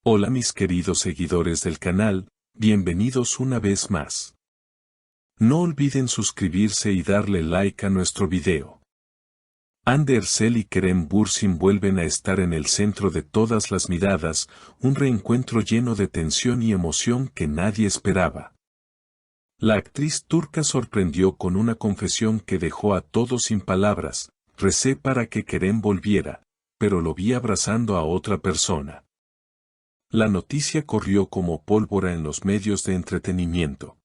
Hola mis queridos seguidores del canal, bienvenidos una vez más. No olviden suscribirse y darle like a nuestro video. Hande Erçel y Kerem Bürsin vuelven a estar en el centro de todas las miradas, un reencuentro lleno de tensión y emoción que nadie esperaba. La actriz turca sorprendió con una confesión que dejó a todos sin palabras: recé para que Kerem volviera, pero lo vi abrazando a otra persona. La noticia corrió como pólvora en los medios de entretenimiento.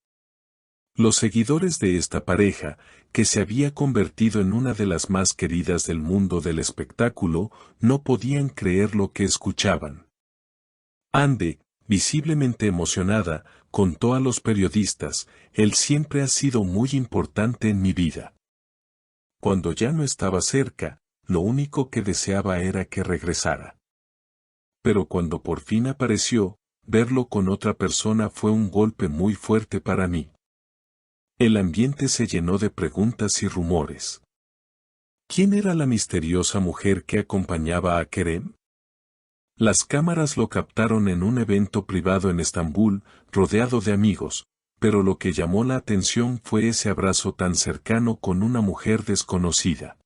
Los seguidores de esta pareja, que se había convertido en una de las más queridas del mundo del espectáculo, no podían creer lo que escuchaban. Hande, visiblemente emocionada, contó a los periodistas: él siempre ha sido muy importante en mi vida. Cuando ya no estaba cerca, lo único que deseaba era que regresara. Pero cuando por fin apareció, verlo con otra persona fue un golpe muy fuerte para mí. El ambiente se llenó de preguntas y rumores. ¿Quién era la misteriosa mujer que acompañaba a Kerem? Las cámaras lo captaron en un evento privado en Estambul, rodeado de amigos, pero lo que llamó la atención fue ese abrazo tan cercano con una mujer desconocida.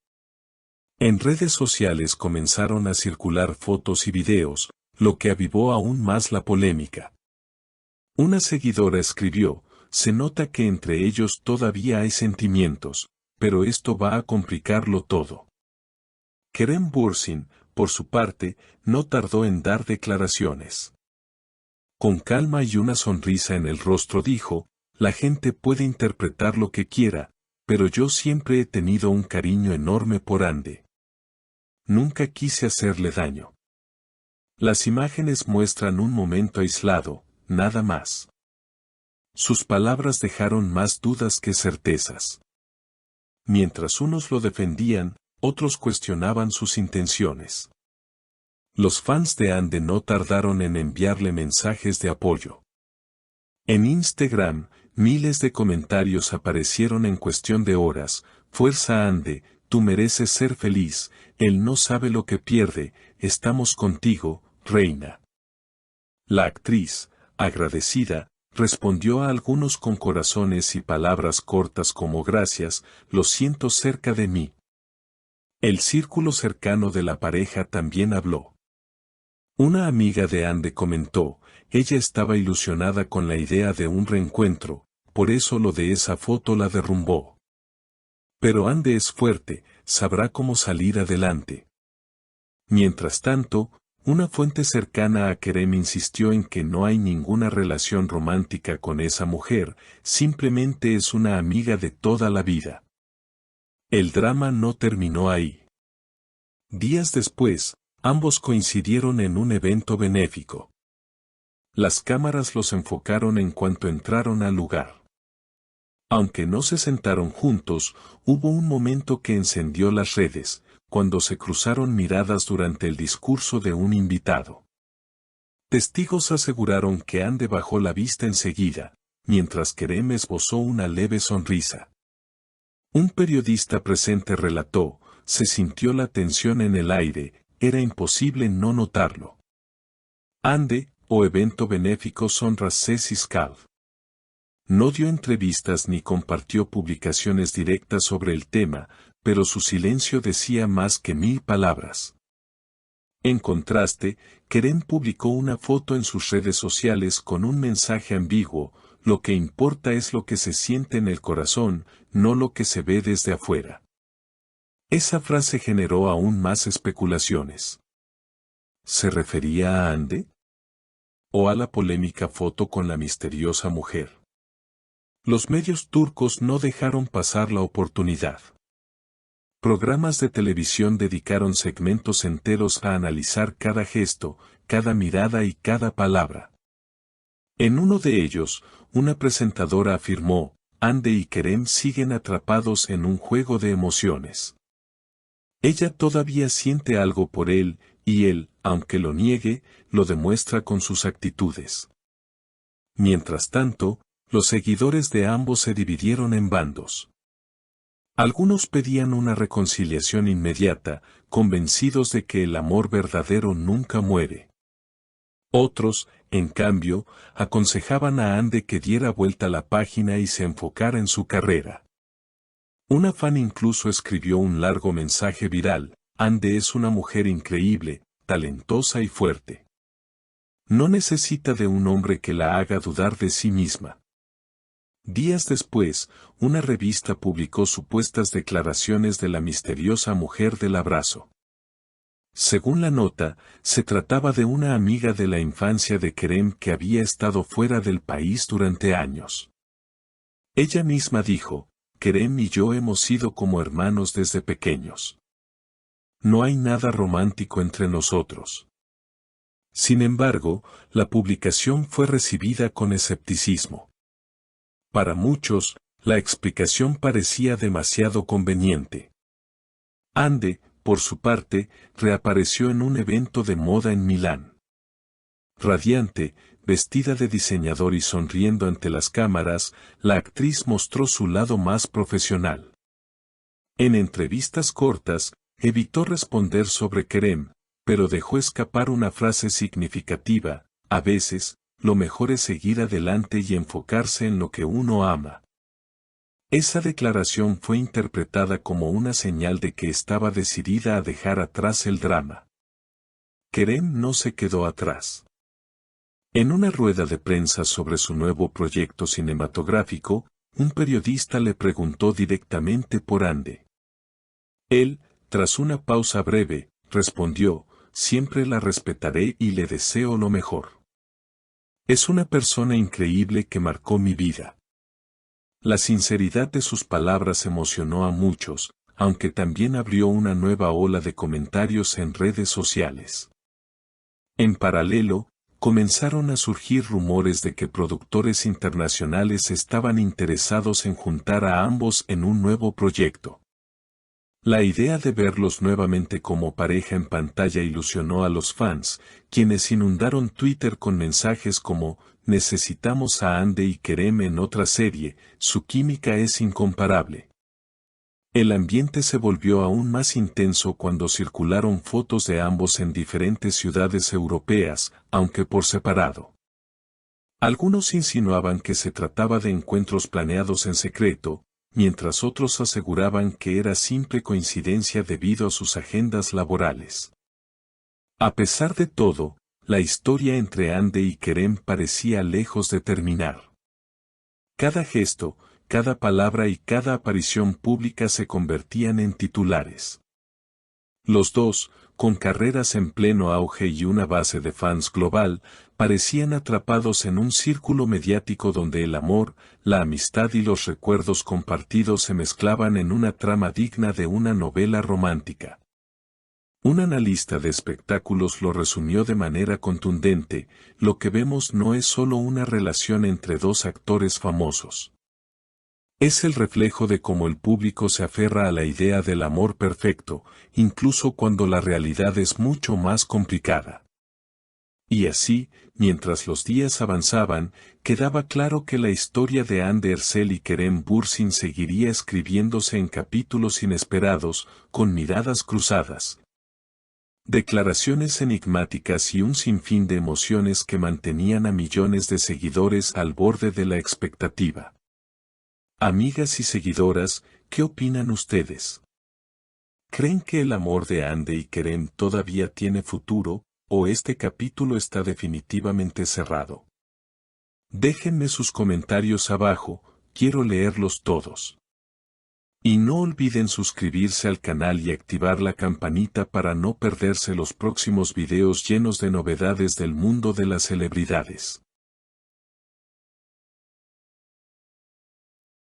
En redes sociales comenzaron a circular fotos y videos, lo que avivó aún más la polémica. Una seguidora escribió: se nota que entre ellos todavía hay sentimientos, pero esto va a complicarlo todo. Kerem Bürsin, por su parte, no tardó en dar declaraciones. Con calma y una sonrisa en el rostro dijo: la gente puede interpretar lo que quiera, pero yo siempre he tenido un cariño enorme por Hande. Nunca quise hacerle daño. Las imágenes muestran un momento aislado, nada más. Sus palabras dejaron más dudas que certezas. Mientras unos lo defendían, otros cuestionaban sus intenciones. Los fans de Hande no tardaron en enviarle mensajes de apoyo. En Instagram, miles de comentarios aparecieron en cuestión de horas: fuerza Hande, tú mereces ser feliz, él no sabe lo que pierde, estamos contigo, reina. La actriz, agradecida, respondió a algunos con corazones y palabras cortas como: gracias, lo siento cerca de mí. El círculo cercano de la pareja también habló. Una amiga de Hande comentó: ella estaba ilusionada con la idea de un reencuentro, por eso lo de esa foto la derrumbó. Pero Hande es fuerte, sabrá cómo salir adelante. Mientras tanto, una fuente cercana a Kerem insistió en que no hay ninguna relación romántica con esa mujer, simplemente es una amiga de toda la vida. El drama no terminó ahí. Días después, ambos coincidieron en un evento benéfico. Las cámaras los enfocaron en cuanto entraron al lugar. Aunque no se sentaron juntos, hubo un momento que encendió las redes, cuando se cruzaron miradas durante el discurso de un invitado. Testigos aseguraron que Hande bajó la vista enseguida, mientras Kerem esbozó una leve sonrisa. Un periodista presente relató: se sintió la tensión en el aire, era imposible no notarlo. Hande, o evento benéfico son Rasses Iskal. No dio entrevistas ni compartió publicaciones directas sobre el tema, pero su silencio decía más que 1000 palabras. En contraste, Kerem publicó una foto en sus redes sociales con un mensaje ambiguo: lo que importa es lo que se siente en el corazón, no lo que se ve desde afuera. Esa frase generó aún más especulaciones. ¿Se refería a Hande? ¿O a la polémica foto con la misteriosa mujer? Los medios turcos no dejaron pasar la oportunidad. Programas de televisión dedicaron segmentos enteros a analizar cada gesto, cada mirada y cada palabra. En uno de ellos, una presentadora afirmó: Hande y Kerem siguen atrapados en un juego de emociones. Ella todavía siente algo por él, y él, aunque lo niegue, lo demuestra con sus actitudes. Mientras tanto, los seguidores de ambos se dividieron en bandos. Algunos pedían una reconciliación inmediata, convencidos de que el amor verdadero nunca muere. Otros, en cambio, aconsejaban a Ande que diera vuelta la página y se enfocara en su carrera. Una fan incluso escribió un largo mensaje viral: Ande es una mujer increíble, talentosa y fuerte. No necesita de un hombre que la haga dudar de sí misma. Días después, una revista publicó supuestas declaraciones de la misteriosa mujer del abrazo. Según la nota, se trataba de una amiga de la infancia de Kerem que había estado fuera del país durante años. Ella misma dijo: Kerem y yo hemos sido como hermanos desde pequeños. No hay nada romántico entre nosotros. Sin embargo, la publicación fue recibida con escepticismo. Para muchos, la explicación parecía demasiado conveniente. Ande, por su parte, reapareció en un evento de moda en Milán. Radiante, vestida de diseñador y sonriendo ante las cámaras, la actriz mostró su lado más profesional. En entrevistas cortas, evitó responder sobre Kerem, pero dejó escapar una frase significativa: a veces, lo mejor es seguir adelante y enfocarse en lo que uno ama. Esa declaración fue interpretada como una señal de que estaba decidida a dejar atrás el drama. Kerem no se quedó atrás. En una rueda de prensa sobre su nuevo proyecto cinematográfico, un periodista le preguntó directamente por Ande. Él, tras una pausa breve, respondió: siempre la respetaré y le deseo lo mejor. Es una persona increíble que marcó mi vida. La sinceridad de sus palabras emocionó a muchos, aunque también abrió una nueva ola de comentarios en redes sociales. En paralelo, comenzaron a surgir rumores de que productores internacionales estaban interesados en juntar a ambos en un nuevo proyecto. La idea de verlos nuevamente como pareja en pantalla ilusionó a los fans, quienes inundaron Twitter con mensajes como: necesitamos a Ande y Kerem en otra serie, su química es incomparable. El ambiente se volvió aún más intenso cuando circularon fotos de ambos en diferentes ciudades europeas, aunque por separado. Algunos insinuaban que se trataba de encuentros planeados en secreto, mientras otros aseguraban que era simple coincidencia debido a sus agendas laborales. A pesar de todo, la historia entre Ande y Kerem parecía lejos de terminar. Cada gesto, cada palabra y cada aparición pública se convertían en titulares. Los dos, con carreras en pleno auge y una base de fans global, parecían atrapados en un círculo mediático donde el amor, la amistad y los recuerdos compartidos se mezclaban en una trama digna de una novela romántica. Un analista de espectáculos lo resumió de manera contundente: lo que vemos no es solo una relación entre dos actores famosos. Es el reflejo de cómo el público se aferra a la idea del amor perfecto, incluso cuando la realidad es mucho más complicada. Y así, mientras los días avanzaban, quedaba claro que la historia de Hande Erçel y Kerem Bürsin seguiría escribiéndose en capítulos inesperados, con miradas cruzadas. Declaraciones enigmáticas y un sinfín de emociones que mantenían a millones de seguidores al borde de la expectativa. Amigas y seguidoras, ¿qué opinan ustedes? ¿Creen que el amor de Hande y Kerem todavía tiene futuro, o este capítulo está definitivamente cerrado? Déjenme sus comentarios abajo, quiero leerlos todos. Y no olviden suscribirse al canal y activar la campanita para no perderse los próximos videos llenos de novedades del mundo de las celebridades.